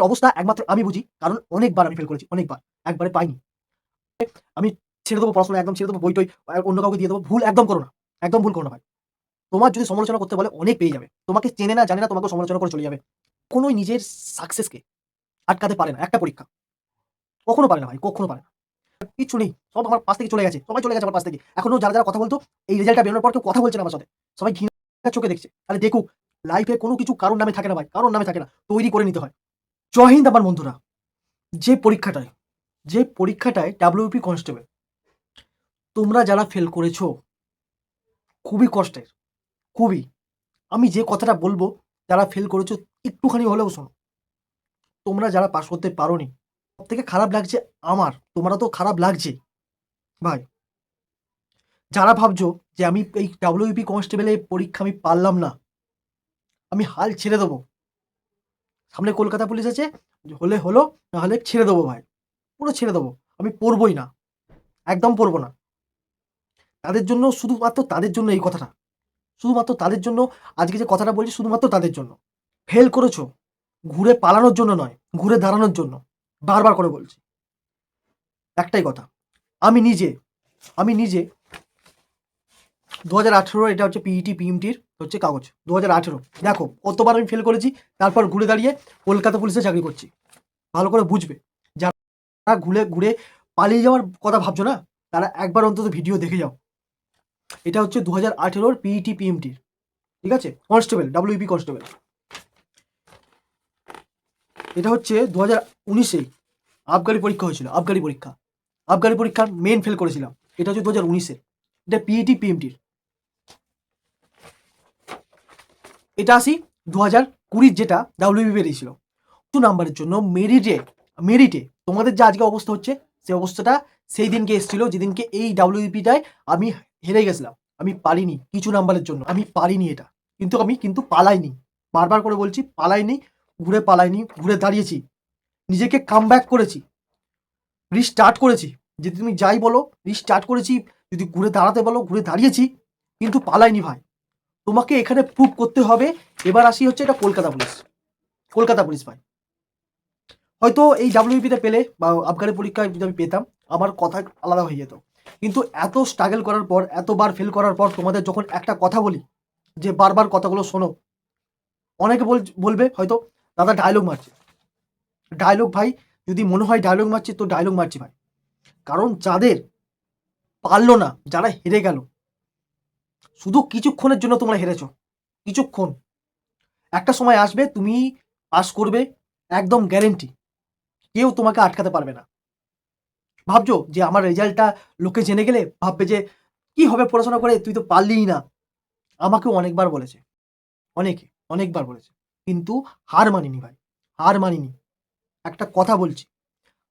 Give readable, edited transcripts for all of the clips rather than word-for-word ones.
অবস্থা একমাত্র আমি বুঝি। কারণ অনেকবার আমি ফেল করেছি, অনেকবার। একবারে পাইনি। আমি ছেড়ে দেবো পড়াশোনা, একদম ছেড়ে দেবো, বই-টই অন্য কাউকে দিয়ে দেবো। ভুল একদম করো না। একদম ভুল করো না ভাই। তোমার যদি সমালোচনা করতে বলে অনেক পেয়ে যাবে। তোমাকে চেনে না, জানে না, তোমাকেও সমালোচনা করে চলে যাবে। কোনোই নিজের সাকসেসকে আটকাতে পারে না একটা পরীক্ষা। কখনো পারে না ভাই, কখনো পারে না। কিচ্ছু নেই। সব আমার পাশ থেকে চলে গেছে। সবাই চলে গেছে আমার পাশ থেকে। এখনো যারা কথা বলতো, এই রেজাল্টটা বেরোনোর পর কেউ কথা বলছে না আমার সাথে। সবাই ঘৃণার চোখে দেখছে। আরে দেখুক, লাইফে কোনো কিছু কারোর নামে থাকে না ভাই। কারোর নামে থাকে না। তৈরি করে নিতে হয়। জয় হিন্দ আমার বন্ধুরা। যে পরীক্ষাটায় WBP কনস্টেবল তোমরা যারা ফেল করেছো, খুবই কষ্টের, খুবই। আমি যে কথাটা বলবো, যারা ফেল করেছো একটুখানি হলেও শোনো। তোমরা যারা পাস করতে পারোনি, সবথেকে খারাপ লাগছে আমার। তোমারও তো খারাপ লাগছে ভাই। যারা ভাবছো যে আমি এই WBP কনস্টেবলের পরীক্ষা আমি পারলাম না, আমি হাল ছেড়ে দেবো। সামনে কলকাতা পুলিশ আছে, হলে হলো, না হলে ছেড়ে দেবো ভাই। পুরো ছেড়ে দেবো। আমি পড়বই না। একদম পড়বো না। তাদের জন্য, শুধুমাত্র তাদের জন্য এই কথাটা। শুধুমাত্র তাদের জন্য আজকে যে কথাটা বলছি, শুধুমাত্র তাদের জন্য। ফেল করেছো, ঘুরে পালানোর জন্য নয়, ঘুরে দাঁড়ানোর জন্য। বারবার করে বলছি। একটাই কথা। আমি নিজে আমি নিজে 2018 এটা হচ্ছে পিইটি পিএমটির হচ্ছে কাগজ। 2018 দেখো কতবার আমি ফেল করেছি। তারপর ঘুরে দাঁড়িয়ে কলকাতা পুলিশে চাকরি করছি। ভালো করে বুঝবে। যারা ঘুরে ঘুরে পালিয়ে যাওয়ার কথা ভাবছো না, তারা একবার অন্তত ভিডিও দেখে যাও। এটা হচ্ছে 2018 পিইটি পিএমটির, ঠিক আছে, কনস্টেবল, WBP কনস্টেবল। এটা হচ্ছে 2019-এ আবগারি পরীক্ষা হয়েছিল। আবগারি পরীক্ষার মেন ফেল করেছিলাম। এটা হচ্ছে 2019-এ। এটা পিইটি পিএমটির। এটা আসি 2020 যেটা WBP বেরিয়েছিল 2 নাম্বারের জন্য মেরিটে তোমাদের যে আজকে অবস্থা হচ্ছে, সেই অবস্থাটা সেই দিনকে এসেছিল যেদিনকে এই WBPটায় আমি হেরে গেছিলাম। আমি পারিনি কিছু নাম্বারের জন্য। আমি পারিনি এটা। কিন্তু পালাইনি। বারবার করে বলছি, পালাইনি, ঘুরে দাঁড়িয়েছি। নিজেকে কামব্যাক করেছি। রিস্টার্ট করেছি। যদি তুমি যাই বলো, রিস্টার্ট করেছি। যদি ঘুরে দাঁড়াতে বলো, ঘুরে দাঁড়িয়েছি। কিন্তু পালাইনি ভাই। তোমাকে এখানে প্রুভ করতে হবে। এবার আসি হচ্ছে এটা কলকাতা পুলিশ ভাই। হয়তো এই WBPতে পেলে বা আবগারি পরীক্ষায় যদি আমি পেতাম, আমার কথা আলাদা হয়ে যেত। কিন্তু এত স্ট্রাগল করার পর, এতবার ফেল করার পর তোমাদের যখন একটা কথা বলি, যে বারবার কথাগুলো শোনো, অনেকে বলবে হয়তো দাদা ডায়লগ মারছে। ডায়লগ ভাই, যদি মনে হয় ডায়লগ মারছি, তো ডায়লগ মারছি ভাই। কারণ যাদের পারলো না, যারা হেরে গেল, শুধু কিছুক্ষণের জন্য তোমরা হেরেছো। কিছুক্ষণ। একটা সময় আসবে তুমি পাস করবে, একদম গ্যারেন্টি। কেউ তোমাকে আটকাতে পারবে না। ভাবছো যে আমার রেজাল্টটা লোকে জেনে গেলে ভাববে যে কি হবে পড়াশোনা করে, তুই তো পারলিই না। আমাকেও অনেকবার বলেছে, অনেকবার বলেছে। কিন্তু হার মানিনি ভাই, হার মানিনি। একটা কথা বলছি,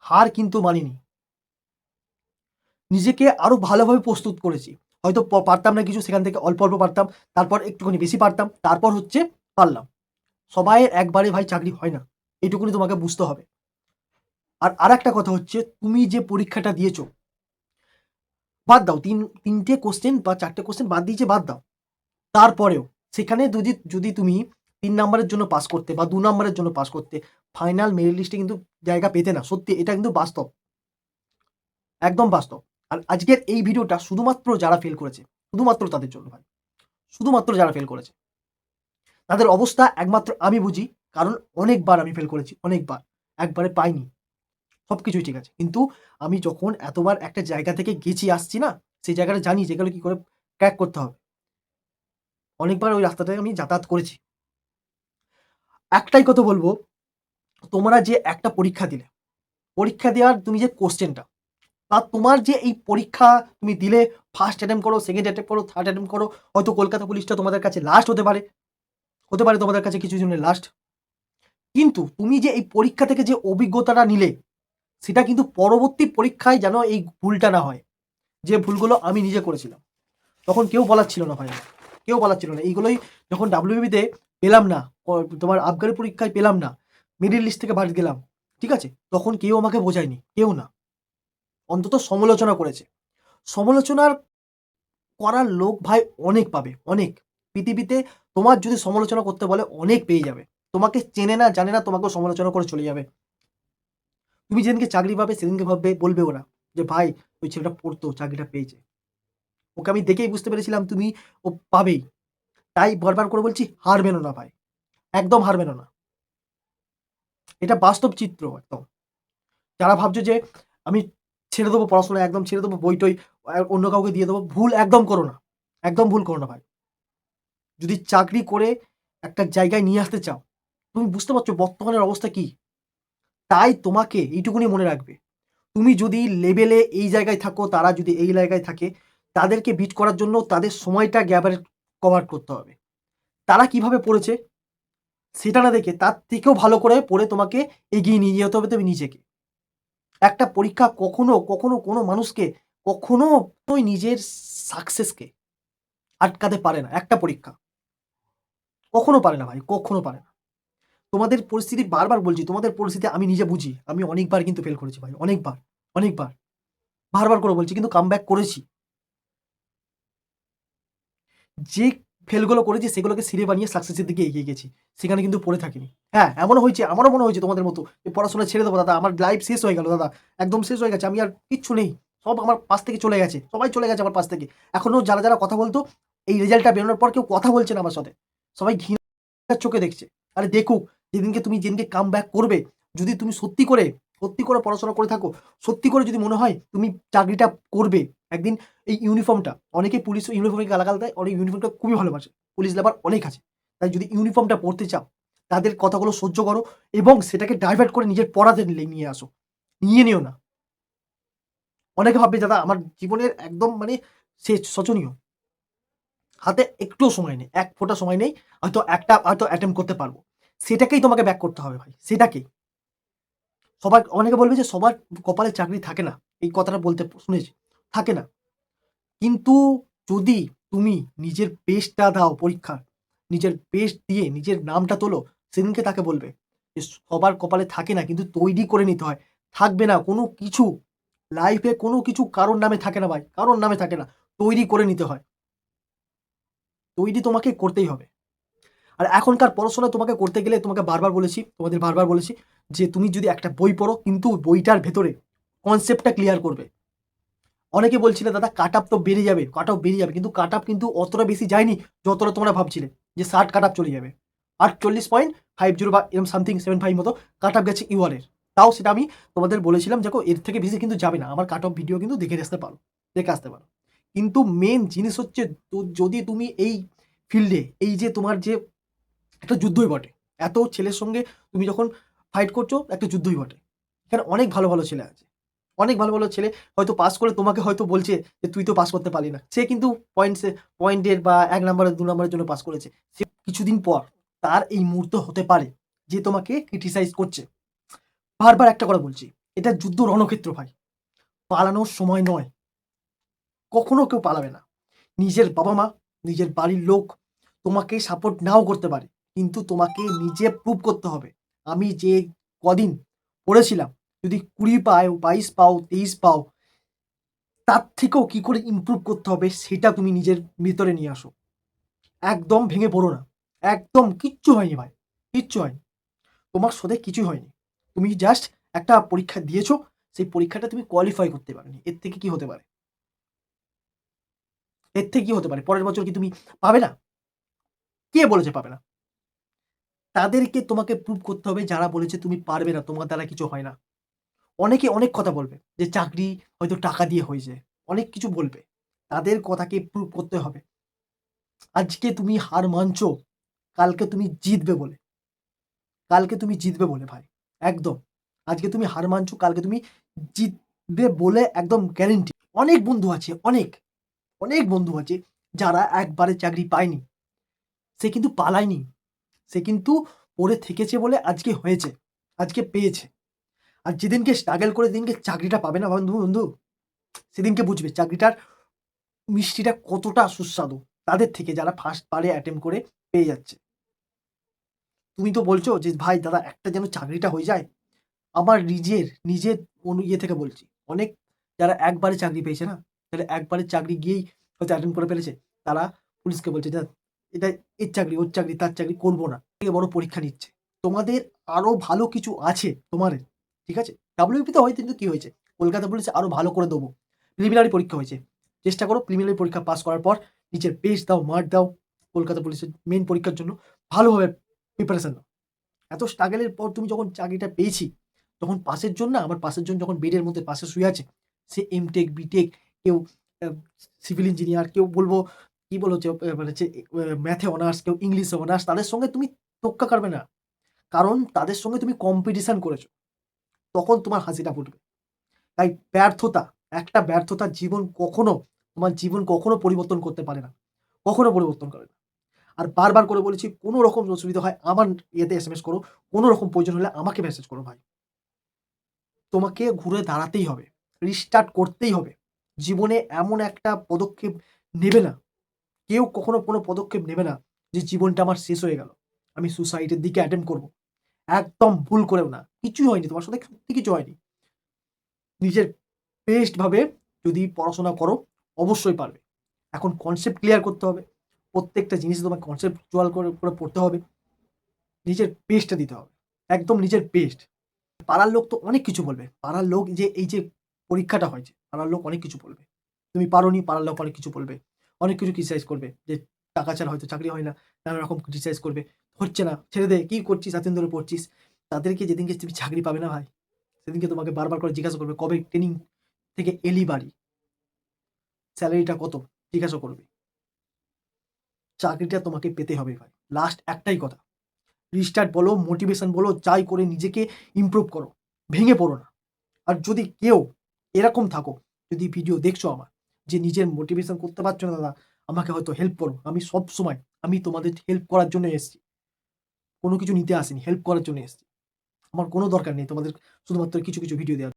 হার কিন্তু মানিনি। নিজেকে আরো ভালোভাবে প্রস্তুত করেছি। হয়তো পারতাম না কিছু, সেখান থেকে অল্প অল্প পারতাম, তারপর একটুখানি বেশি পারতাম, তারপর হচ্ছে পারলাম। সবাইয়ের একবারে ভাই চাকরি হয় না, এইটুকুনি তোমাকে বুঝতে হবে। আর আরেকটা কথা হচ্ছে, তুমি যে পরীক্ষাটা দিয়েছো, বাদ দাও, তিনটে কোশ্চেন বা 4টে কোশ্চেন বাদ দিয়েছে, বাদ দাও। তারপরেও সেখানে যদি তুমি 3 নাম্বারের জন্য পাস করতে বা 2 নাম্বারের জন্য পাস করতে, ফাইনাল মেরিট লিস্টে কিন্তু জায়গা পেতে না। সত্যি, এটা কিন্তু বাস্তব। একদম বাস্তব। আর আজকের এই ভিডিওটা শুধুমাত্র যারা ফেল করেছে, শুধুমাত্র তাদের জন্য ভাই। শুধুমাত্র যারা ফেল করেছে। তাদের অবস্থা একমাত্র আমি বুঝি। কারণ অনেকবার আমি ফেল করেছি, অনেকবার। একবারে পাইনি। সবকিছুই ঠিক আছে। কিন্তু আমি যখন এতবার একটা জায়গা থেকে গেছি আসছি না, সেই জায়গাটা জানি যেগুলো কি করে ক্র্যাক করতে হবে। অনেকবার ওই রাস্তাটায় আমি যাতায়াত করেছি। একটাই কথা বলবো, তোমরা যে একটা পরীক্ষা দিলে, পরীক্ষা দেওয়ার তুমি যে কোশ্চেনটা, বা তোমার যে এই পরীক্ষা তুমি দিলে, ফার্স্ট অ্যাটেম্প করো, সেকেন্ড অ্যাটেম্প করো, থার্ড অ্যাটেম্প করো, হয়তো কলকাতা পুলিশটা তোমাদের কাছে লাস্ট হতে পারে, তোমাদের কাছে কিছু জনের লাস্ট। কিন্তু তুমি যে এই পরীক্ষা থেকে যে অভিজ্ঞতাটা নিলে, সেটা কিন্তু পরবর্তী পরীক্ষায় যেন এই ভুলটা না হয়, যে ভুলগুলো আমি নিজে করেছিলাম। তখন কেউ বলার ছিল না ভাই, কেউ বলার ছিল না। এইগুলোই যখন WBPতে পেলাম না, তোমার আবগারি পরীক্ষায় পেলাম না, মিডিল লিস্ট থেকে বাদ গেলাম, ঠিক আছে, তখন কেউ আমাকে বোঝায়নি, কেউ না। অন্তত সমালোচনা করেছে। সমালোচনার করার লোক ভাই অনেক পাবে, অনেক। পৃথিবীতে তোমার যদি সমালোচনা করতে বলে, অনেক পেয়ে যাবে। তোমাকে চেনে না জানে না, তোমাকেও সমালোচনা করে চলে যাবে। তুমি যেদিনকে চাকরি পাবে সেদিনকে ভাববে, বলবে ওরা যে ভাই ওই ছেলেটা পড়তো, চাকরিটা পেয়েছে, ওকে আমি দেখেই বুঝতে পেরেছিলাম তুমি ও পাবেই। তাই বারবার করে বলছি, হার মেনো না ভাই, একদম হার মেনো না। এটা বাস্তব চিত্র একদম। যারা ভাবছো যে আমি ছেড়ে দেবো পড়াশোনা, একদম ছেড়ে দেবো, বই টই অন্য কাউকে দিয়ে দেবো, ভুল একদম করো না, একদম ভুল করো না ভাই। যদি চাকরি করে একটা জায়গায় নিয়ে আসতে চাও, তুমি বুঝতে পারছো বর্তমানের অবস্থা কি, তাই তোমাকে এইটুকুনি মনে রাখবে, তুমি যদি লেভেলে এই জায়গায় থাকো, তারা যদি এই জায়গায় থাকে, তাদেরকে বিট করার জন্য তাদের সময়টা গ্যাপারে কভার করতে হবে। তারা কিভাবে পড়েছে সেটা না দেখে তার থেকেও ভালো করে পড়ে তোমাকে এগিয়ে নিয়ে যেতে হবে তুমি নিজেকে। একটা পরীক্ষা কখনো কখনো কোনো মানুষকে কখনো ওই নিজের সাকসেসকে আটকাতে পারে না। একটা পরীক্ষা কখনো পারে না ভাই, কখনো পারে না। তোমাদের পরিস্থিতি বারবার বলছি, তোমাদের পরিস্থিতি আমি নিজে বুঝি। আমি অনেকবার কিন্তু ফেল করেছি ভাই, অনেকবার, অনেকবার, বারবার করে বলছি, কিন্তু কামব্যাক করেছি। যে ফেলগুলো করেছি সেগুলোকে সিঁড়ি বানিয়ে সাকসেসের দিকে এগিয়ে গেছি, সেখানে কিন্তু পড়ে থাকিনি। হ্যাঁ, এমনও হয়েছে, আমারও মনে হয়েছে তোমাদের মতো যে পড়াশোনা ছেড়ে দেবো দাদা, আমার লাইফ শেষ হয়ে গেল দাদা, একদম শেষ হয়ে গেছে, আমি আর কিচ্ছু নেই, সব আমার পাশ থেকে চলে গেছে, সবাই চলে গেছে আমার পাশ থেকে। এখনো যারা যারা কথা বলতো, এই রেজাল্টটা বেরোনোর পর কেউ কথা বলছে না আমার সাথে, সবাই ঘৃণার চোখে দেখছে। আরে দেখুক, যেদিনকে কাম ব্যাক করবে, যদি তুমি সত্যি করে পড়াশোনা করে থাকো, সত্যি করে যদি মনে হয় তুমি চাকরিটা করবে একদিন। এই ইউনিফর্মটা, অনেকে পুলিশ ইউনিফর্মে গালাগাল দেয়, অনেক ইউনিফর্মটা খুবই ভালোবাসে, পুলিশ লাভার অনেক আছে। তাই যদি ইউনিফর্মটা পড়তে চাও, তাদের কথাগুলো সহ্য করো এবং সেটাকে ডাইভার্ট করে নিজের পড়াতে নিয়ে আসো, নিয়ে নিও না। অনেকে ভাববে দাদা আমার জীবনের একদম মানে শেষ, শোচনীয়, হাতে একটুও সময় নেই, এক ফোঁটা সময় নেই, হয়তো অ্যাটেম্প করতে পারবো, সেটাকেই তোমাকে ব্যাক করতে হবে ভাই, সেটাকেই। অনেকে বলবে যে সবার কপালে চাকরি থাকে না, এই কথাটা বলতে শুনেছি, থাকে না। কিন্তু যদি তুমি নিজের বেস্টটা দাও পরীক্ষার, নিজের বেস্ট দিয়ে নিজের নামটা তোলো, সেদিনকে তাকে বলবে যে সবার কপালে থাকে না, কিন্তু তৈরি করে নিতে হয়। থাকবে না কোনো কিছু, লাইফে কোনো কিছু কারোর নামে থাকে না ভাই, কারোর নামে থাকে না, তৈরি করে নিতে হয়। তৈরি তোমাকে করতেই হবে। আর এখনকার পড়াশোনা তোমাকে করতে গেলে তোমাদের বারবার বলেছি যে তুমি যদি একটা বই পড়ো, কিন্তু বইটার ভেতরে কনসেপ্টটা ক্লিয়ার করবে। অনেকে বলছিলে দাদা কাট আপ তো বেড়ে যাবে, কাট আপ বেড়ে যাবে, কিন্তু কাট আপ কিন্তু অতটা বেশি যায়নি যতটা তোমরা ভাবছিলে যে 60 কাট আপ চলে যাবে। 48.50 বা এরকম সামথিং 75 মতো কাট আপ গেছে ইউআরের। তাও সেটা আমি তোমাদের বলেছিলাম, দেখো এর থেকে বেশি কিন্তু যাবে না, আমার কাট অফ ভিডিও কিন্তু দেখে আসতে পারো। কিন্তু মেন জিনিস হচ্ছে, তো যদি তুমি এই ফিল্ডে, এই যে তোমার যে একটা যুদ্ধই বটে, এত ছেলের সঙ্গে তুমি যখন ফাইট করছো, একটা যুদ্ধই বটে। এখানে অনেক ভালো ভালো ছেলে আছে, অনেক ভালো ভালো ছেলে হয়তো পাস করে তোমাকে হয়তো বলছে যে তুই তো পাস করতে পারলি না, সে কিন্তু পয়েন্টের বা 1 নম্বরের 2 নম্বরের জন্য পাস করেছে। সে কিছুদিন পর তার এই মুহূর্ত হতে পারে যে তোমাকে ক্রিটিসাইজ করছে। বারবার একটা কথা বলছি, এটা যুদ্ধ রণক্ষেত্র ভাই, পালানোর সময় নয়, কখনো কেউ পালাবে না। নিজের বাবা মা, নিজের বাড়ির লোক তোমাকে সাপোর্ট নাও করতে পারে, কিন্তু তোমাকে নিজে প্রুভ করতে হবে। আমি যে কদিন পড়েছিলাম, যদি 20 পাও, 22 পাও, 23 পাও, তার থেকেও কি করে ইমপ্রুভ করতে হবে সেটা তুমি নিজের ভিতরে নিয়ে আসো। একদম ভেঙে পড়ো না, একদম কিচ্ছু হয়নি ভাই, কিচ্ছু হয়নি, তোমার সাথে কিছুই হয়নি। তুমি জাস্ট একটা পরীক্ষা দিয়েছো, সেই পরীক্ষাটা তুমি কোয়ালিফাই করতে পারোনি, এর থেকে কি হতে পারে? এর থেকে কি হতে পারে? পরের বছর কি তুমি পাবে না? কে বলেছে পাবে না? তাদেরকে তোমাকে প্রুভ করতে হবে, যারা বলেছে তুমি পারবে না, তোমার দ্বারা কিছু হয় না। অনেকে অনেক কথা বলবে যে চাকরি হয়তো টাকা দিয়ে হয়ে যায়, অনেক কিছু বলবে, তাদের কথাকে প্রুভ করতে হবে। আজকে তুমি হার মানছো, কালকে তুমি জিতবে বলে, কালকে তুমি জিতবে বলে ভাই, একদম। আজকে তুমি হার মানছো, কালকে তুমি জিতবে বলে একদম গ্যারেন্টি। অনেক বন্ধু আছে, অনেক, অনেক বন্ধু আছে যারা একবারে চাকরি পায়নি, সে কিন্তু পালায়নি, সে কিন্তু পড়ে থেকেছে বলে আজকে হয়েছে, আজকে পেয়েছে। আর যেদিনকে স্ট্রাগল করে যেদিনকে চাকরিটা পাবে না বন্ধু বন্ধু, সেদিনকে বুঝবে চাকরিটার মিষ্টিটা কতটা সুস্বাদু, তাদের থেকে যারা ফার্স্ট বারে অ্যাটেম্প করে পেয়ে যাচ্ছে। তুমি তো বলছো যে ভাই দাদা একটা যেন চাকরিটা হয়ে যায়, আমার নিজের ইয়ে থেকে বলছি, অনেক যারা একবারে চাকরি পেয়েছে না, যারা একবারে চাকরি গিয়েই হয়তো অ্যাটেন্ড করে ফেলেছে, তারা পুলিশকে বলছে যে এটা এর চাকরি, ওর চাকরি, তার চাকরি করবো না, থেকে বড় পরীক্ষা নিচ্ছে। তোমাদের আরো ভালো কিছু আছে তোমাদের, ঠিক আছে? WBP তে হয়তো কিন্তু কি হয়েছে, কলকাতা পুলিশে আরো ভালো করে দেবো। প্রিলিমিনারি পরীক্ষা হয়েছে, চেষ্টা করো প্রিলিমিনারি পরীক্ষা পাস করার পর নিজের বেস্ট দাও, মার্ক দাও, কলকাতা পুলিশের মেইন পরীক্ষার জন্য ভালোভাবে প্রিপারেশন নাও। এত স্ট্রাগলের পর তুমি যখন চাকরিটা পেয়েছি, তখন পাশের জন না, আমার পাশের জন যখন বেডের মধ্যে পাশে শুয়ে আছে, সে এমটেক বিটেক, কেউ সিভিল ইঞ্জিনিয়ার, কেউ বলবো কি বলো যে মানে হচ্ছে ম্যাথে অনার্স, কেউ ইংলিশে অনার্স, তাদের সঙ্গে তুমি টোক্কা কাটবে না, কারণ তাদের সঙ্গে তুমি কম্পিটিশন করেছো, তখন তোমার হাসিটা ফুটবে। তাই ব্যর্থতা, একটা ব্যর্থতা জীবন কখনো, তোমার জীবন কখনো পরিবর্তন করতে পারে না, কখনো পরিবর্তন করে না। আর বারবার করে বলেছি, কোনো রকম অসুবিধা হয় আমার ইয়েতে এসএমএস করো, কোনো রকম প্রয়োজন হলে আমাকে মেসেজ করো ভাই। তোমাকে ঘুরে দাঁড়াতেই হবে, রিস্টার্ট করতেই হবে। জীবনে এমন একটা পদক্ষেপ নেবে না, কেউ কখনো কোনো পদক্ষেপ নেবে না যে জীবনটা আমার শেষ হয়ে গেল, আমি সুসাইডের দিকে অ্যাটেম্প্ট করব। একদম ভুল করেও না, কিছুই হয়নি তোমার সাথে, সত্যি কিছু হয়নি। নিজের বেস্ট ভাবে যদি পড়াশোনা করো, অবশ্যই পারবে। এখন কনসেপ্ট ক্লিয়ার করতে হবে, প্রত্যেকটা জিনিস তোমাকে কনসেপ্টচুয়াল করে করে পড়তে হবে, নিজের বেস্টটা দিতে হবে, একদম নিজের বেস্ট। পাড়ার লোক তো অনেক কিছু বলবে, পাড়ার লোক যে এই যে পরীক্ষাটা হয়েছে, পাড়ার লোক অনেক কিছু বলবে, তুমি পারোনি, পাড়ার লোক অনেক কিছু বলবে, অনেক কিছু ক্রিটিসাইজ করবে, যে টাকা ছাড়া হয়তো চাকরি হয় না, নানা রকম ক্রিটিসাইজ করবে, হচ্ছে না, ছেড়ে দে, কি করছিস, এতদিন ধরে পড়ছিস। তাদেরকে যেদিনকে তুমি চাকরি পাবে না ভাই, সেদিনকে তোমাকে বারবার করে জিজ্ঞাসা করবে, কবে ট্রেনিং থেকে এলি বাড়ি, স্যালারিটা কত, জিজ্ঞাসা করবে। চাকরিটা তোমাকে পেতে হবে ভাই। লাস্ট একটাই কথা, রিস্টার্ট বলো, মোটিভেশন বলো, যাই করে নিজেকে ইমপ্রুভ করো, ভেঙে পড়ো না। আর যদি কেউ এরকম থাকো, যদি ভিডিও দেখছো আমার, যে নিজের মোটিভেশন করতে পারছো না দাদা, আমাকে হয়তো হেল্প করো, আমি সব সময়, আমি তোমাদের হেল্প করার জন্য এসেছি, কোনো কিছু নিতে আসিনি, হেল্প করার জন্য এসেছি। আমার কোনো দরকার নেই তোমাদের শুধুমাত্র কিছু কিছু ভিডিও দেওয়ার।